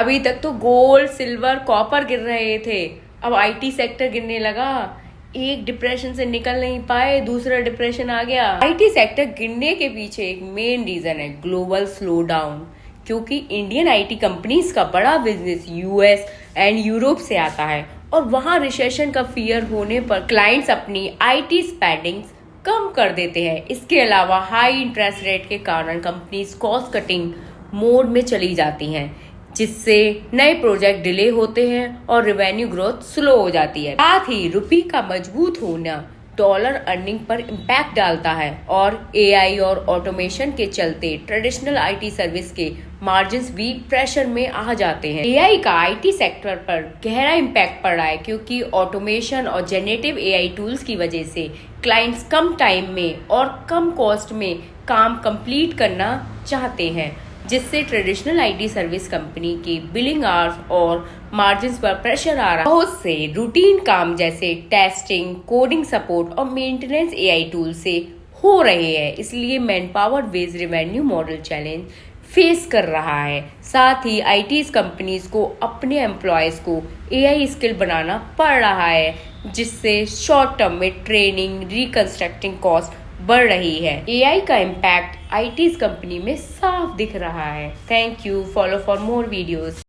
अभी तक तो गोल्ड सिल्वर कॉपर गिर रहे थे, अब आईटी सेक्टर गिरने लगा। एक डिप्रेशन से निकल नहीं पाए, दूसरा डिप्रेशन आ गया। आईटी सेक्टर गिरने के पीछे एक मेन रीजन है ग्लोबल स्लो डाउन, क्योंकि इंडियन आईटी कंपनीज का बड़ा बिजनेस यूएस एंड यूरोप से आता है और वहां रिसेशन का फियर होने पर क्लाइंट्स अपनी आईटी स्पेंडिंग्स कम कर देते हैं। इसके अलावा हाई इंटरेस्ट रेट के कारण कंपनीज कॉस्ट कटिंग मोड में चली जाती हैं, जिससे नए प्रोजेक्ट डिले होते हैं और रेवेन्यू ग्रोथ स्लो हो जाती है। साथ ही रुपये का मजबूत होना डॉलर अर्निंग पर इम्पैक्ट डालता है और एआई और ऑटोमेशन के चलते ट्रेडिशनल आईटी सर्विस के मार्जिन्स भी प्रेशर में आ जाते हैं। एआई का आईटी सेक्टर पर गहरा इम्पैक्ट पड़ रहा है, क्योंकि ऑटोमेशन और जेनरेटिव एआई टूल्स की वजह से क्लाइंट्स कम टाइम में और कम कॉस्ट में काम कंप्लीट करना चाहते हैं, जिससे ट्रेडिशनल आईटी सर्विस कंपनी की बिलिंग आवर्स और मार्जिन्स पर प्रेशर आ रहा है। बहुत से रूटीन काम जैसे टेस्टिंग, कोडिंग सपोर्ट और मेंटेनेंस एआई टूल से हो रहे हैं, इसलिए man power based revenue model challenge face कर रहा है। साथ ही आईटी कंपनीज को अपने एम्प्लॉयज को एआई स्किल बनाना पड़ रहा है, जिससे शॉर्ट टर्म में ट्रेनिंग रिकंस्ट्रक्टिंग कॉस्ट बढ़ रही है। एआई का इम्पैक्ट आईटी कंपनी में साफ दिख रहा है। Thank you. Follow for more videos.